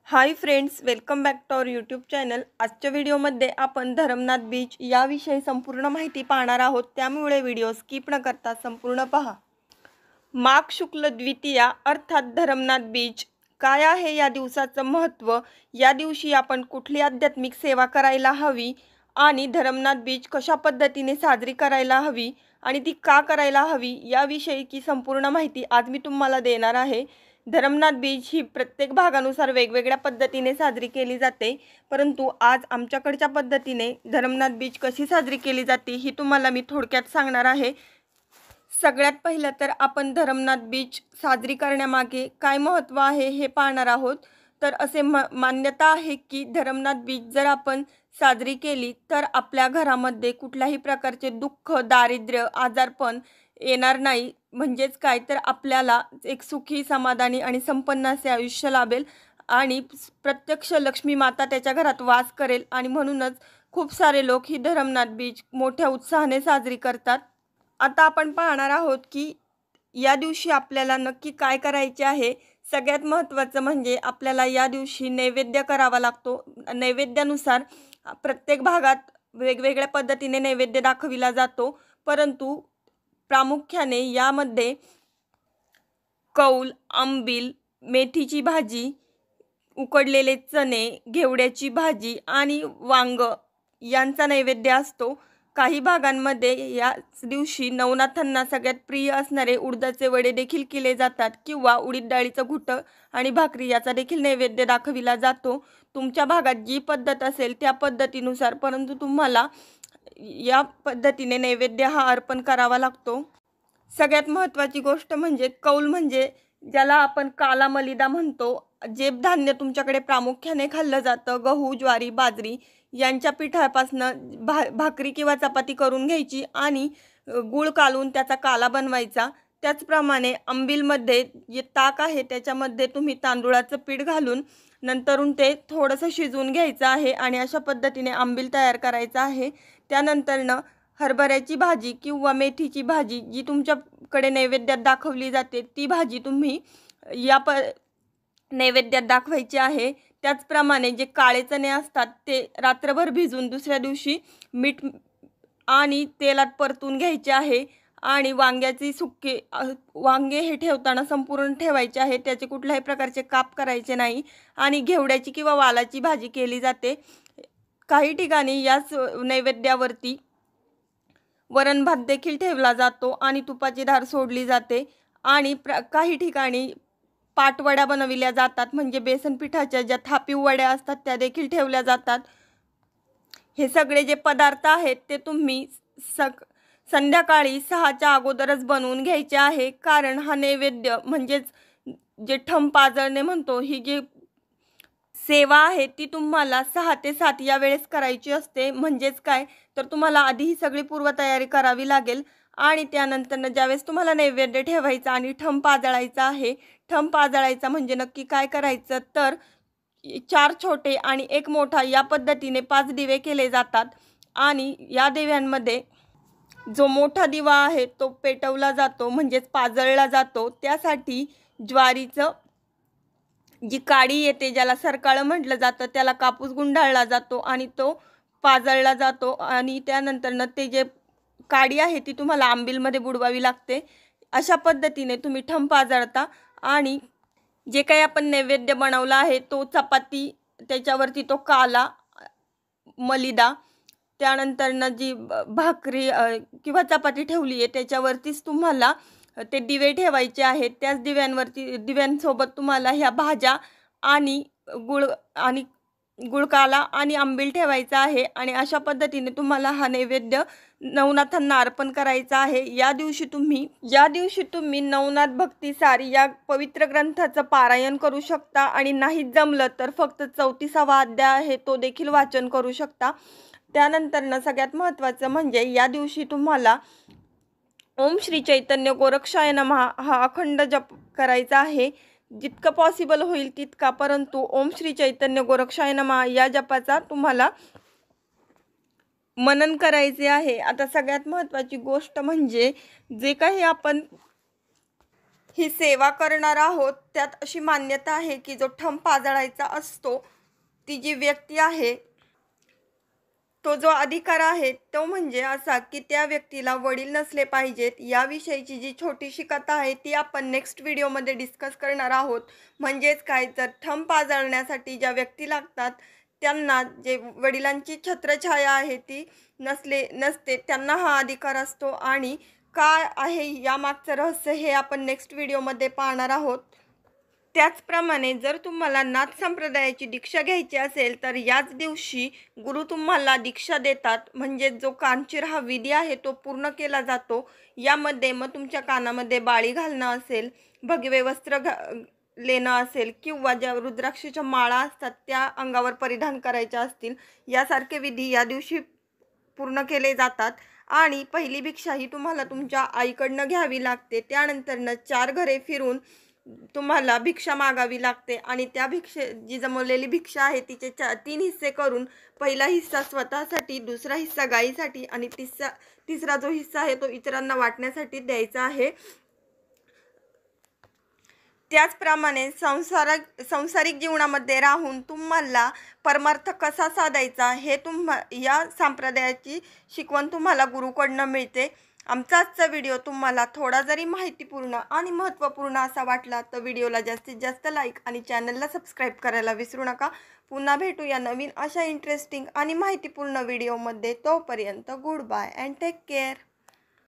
High friends, welcome back to our YouTube channel. आजच्या व्हिडिओमध्ये आपण धरमनाथ बीच याविषयी संपूर्ण माहिती पाहणार आहोत, त्यामुळे व्हिडिओ स्किप न करता संपूर्ण पहा। माघ शुक्ल द्वितीया अर्थात धरमनाथ बीच काय आहे, या दिवसाचं महत्त्व, या दिवशी आपण कुठली आध्यात्मिक सेवा करायला हवी आणि धरमनाथ बीच कशा पद्धतीने साजरी करायला हवी आणि ती का करायला हवी याविषयी की संपूर्ण माहिती आज मी तुम्हाला देणार आहे। धरमनाथ बीच ही प्रत्येक भागानुसार वेगवेगळ्या पद्धतीने साजरी केली जाते, परंतु आज आमच्याकडच्या पद्धतीने धरमनाथ बीच कशी साजरी केली जाते ही तुम्हाला मी थोडक्यात सांगणार आहे। सगळ्यात पहिलं तर आपण धरमनाथ बीच साजरी करण्यामागे काय महत्त्व आहे हे पाहणार आहोत। तर असे मान्यता आहे की धरमनाथ बीच जर आपण साजरी केली तर आपल्या घरामध्ये कुठल्याही प्रकारचे दुःख, दारिद्र्य, आजारपण येणार नाही। म्हणजेच काय तर आपल्याला एक सुखी, समाधानी आणि संपन्न असे आयुष्य लाभेल आणि प्रत्यक्ष लक्ष्मी माता त्याच्या घरात वास करेल आणि म्हणूनच खूप सारे लोक ही धरमनाथ बीच मोठ्या उत्साहाने साजरी करतात। आता आपण पाहणार आहोत की या दिवशी आपल्याला नक्की काय करायचे आहे। सगळ्यात महत्त्वाचं म्हणजे आपल्याला या दिवशी नैवेद्य करावा लागतो। नैवेद्यानुसार प्रत्येक भागात वेगवेगळ्या पद्धतीने नैवेद्य दाखविला जातो, परंतु प्रामुख्याने यामध्ये कौल, आंबील, मेथीची भाजी, उकडलेले चणे, घेवड्याची भाजी आणि वांग यांचा नैवेद्य असतो। काही भागांमध्ये या दिवशी नवनाथांना सगळ्यात प्रिय असणारे उडदाचे वडे देखील केले जातात किंवा उडीद डाळीचं घुटं आणि भाकरी याचा देखील नैवेद्य दाखविला जातो। तुमच्या भागात जी पद्धत असेल त्या पद्धतीनुसार, परंतु तुम्हाला या पद्धतीने नैवेद्य हा अर्पण करावा लागतो। सगळ्यात महत्त्वाची गोष्ट म्हणजे कौल, म्हणजे ज्याला आपण काला मलिदा म्हणतो। जे धान्य तुमच्याकडे प्रामुख्याने खाल्लं जातं, गहू, ज्वारी, बाजरी यांच्या पिठापासून भाकरी किंवा चपाती करून घ्यायची आणि गूळ कालून त्याचा काला बनवायचा। त्याचप्रमाणे आंबीलमध्ये जे ताक आहे त्याच्यामध्ये तुम्ही तांदूळाचं पीठ घालून नंतरून ते थोडंसं शिजवून घ्यायचं आहे आणि अशा पद्धतीने आंबील तयार करायचा आहे। त्यानंतरनं हरभऱ्याची भाजी किंवा मेथीची भाजी जी तुमच्याकडे नैवेद्यात दाखवली जाते ती भाजी तुम्ही या नैवेद्यात दाखवायची आहे। त्याचप्रमाणे जे काळे चणे असतात ते रात्रभर भिजवून दुसऱ्या दिवशी मीठ आणि तेलात परतून घ्यायचे आहे आणि वांग्याची सुक्के वांगे हे ठेवताना संपूर्ण ठेवायचे आहे, त्याचे कुठल्याही प्रकारचे काप करायचे नाही आणि घेवड्याची किंवा वालाची भाजी केली जाते। काही ठिकाणी याच नैवेद्यावरती वरण भात देखील ठेवला जातो आणि तुपाची धार सोडली जाते आणि काही ठिकाणी पाटवड्या बनविल्या जातात, म्हणजे बेसन पिठाच्या ज्या थापीव वड्या असतात त्या देखील ठेवल्या जातात। हे सगळे जे पदार्थ आहेत ते तुम्ही संध्याकाळी 6च्या अगोदरच बनवून घ्यायचे आहे, कारण हा नैवेद्य म्हणजेच जे ठम पाजळणे म्हणतो, ही जी सेवा आहे ती तुम्हाला 6 ते 7 या वेळेस करायची असते। म्हणजेच काय तर तुम्हाला आधी ही सगळी पूर्वतयारी करावी लागेल आणि त्यानंतर ज्यावेळेस तुम्हाला नैवेद्य ठेवायचा आणि ठम पाजळायचा आहे, ठम पाजळायचा म्हणजे नक्की काय करायचं तर 4 छोटे आणि 1 मोठा या पद्धतीने 5 दिवे केले जातात आणि या दिव्यांमध्ये जो मोठा दिवा आहे तो पेटवला जातो, म्हणजेच पाजळला जातो। त्यासाठी ज्वारीचं जी काडी येते, ज्याला सरकाळं म्हटलं जातं, त्याला कापूस गुंडाळला जातो आणि तो पाजळला जातो आणि त्यानंतरनं ते जे काडी आहे ती तुम्हाला आंबीलमध्ये बुडवावी लागते। अशा पद्धतीने तुम्ही ठम पाजळता आणि जे काही आपण नैवेद्य बनवला आहे तो चपाती, त्याच्यावरती तो काला मलिदा, त्यानंतरनं जी भाकरी किंवा चपाती ठेवली आहे त्याच्यावरतीच तुम्हाला ते दिवे ठेवायचे आहेत। त्याच दिव्यांसोबत तुम्हाला ह्या भाज्या आणि गुळकाला आणि आंबील ठेवायचा आहे आणि अशा पद्धतीने तुम्हाला हा नैवेद्य नवनाथांना अर्पण करायचा आहे। या दिवशी तुम्ही नवनाथ भक्तिसार या पवित्र ग्रंथाचं पारायण करू शकता आणि नाही जमलं तर फक्त 34वा अध्याय आहे तो देखील वाचन करू शकता। त्यानंतरनं सगळ्यात महत्त्वाचं म्हणजे या दिवशी तुम्हाला ओम श्री चैतन्य गोरक्षाय नमः हा अखंड जप करायचा आहे, जितकं पॉसिबल होईल तितका, परंतु ओम श्री चैतन्य गोरक्षाय नमः या जपाचा तुम्हाला मनन करायचे आहे। आता सगळ्यात महत्त्वाची गोष्ट म्हणजे जे काही आपण ही सेवा करणार आहोत, त्यात अशी मान्यता आहे की जो ठम पाजळायचा असतो ती जी व्यक्ती आहे, तो जो अधिकार आहे तो म्हणजे असा की त्या व्यक्तीला वडील नसले पाहिजेत. याविषयीची जी छोटीशी कथा आहे ती आपण नेक्स्ट व्हिडिओमध्ये डिस्कस करणार आहोत. म्हणजेच काय, तर थंब पाजळण्यासाठी ज्या व्यक्ती लागतात त्यांना जे वडिलांची छत्रछाया आहे ती नसते, त्यांना हा अधिकार असतो. आणि काय आहे यामागचं रहस्य हे आपण नेक्स्ट व्हिडिओमध्ये पाहणार आहोत. त्याचप्रमाणे जर तुम्हाला नाथ संप्रदायाची दीक्षा घ्यायची असेल तर याच दिवशी गुरु तुम्हाला दीक्षा देतात. म्हणजे जो कानचिर हा विधी आहे तो पूर्ण केला जातो. यामध्ये मग तुमच्या कानामध्ये बाळी घालणं असेल, भगवे वस्त्र लेणं असेल किंवा ज्या रुद्राक्षाच्या माळा असतात त्या अंगावर परिधान करायच्या असतील, यासारखे विधी या दिवशी पूर्ण केले जातात. आणि पहिली भिक्षा ही तुम्हाला तुमच्या आईकडनं घ्यावी लागते. त्यानंतरनं 4 घरे फिरून तुम्हाला भिक्षा मागावी लागते आणि त्या जी जमवलेली भिक्षा आहे तिचे 3 हिस्से करून पहिला हिस्सा स्वतःसाठी, दुसरा हिस्सा गायीसाठी आणि तिसरा जो हिस्सा आहे तो इतरांना वाटण्यासाठी द्यायचा आहे. त्याचप्रमाणे सांसारिक जीवनामध्ये राहून तुम्हाला परमार्थ कसा साधायचा हे या संप्रदायाची शिकवण तुम्हाला गुरुकडनं मिळते. आमचा आजचा व्हिडिओ तुम्हाला थोडा जरी माहितीपूर्ण आणि महत्त्वपूर्ण असा वाटला तर व्हिडिओला जास्तीत जास्त लाईक आणि चॅनलला सबस्क्राईब करायला विसरू नका. पुन्हा भेटूया नवीन अशा इंटरेस्टिंग आणि माहितीपूर्ण व्हिडिओमध्ये. तोपर्यंत good bye and take care.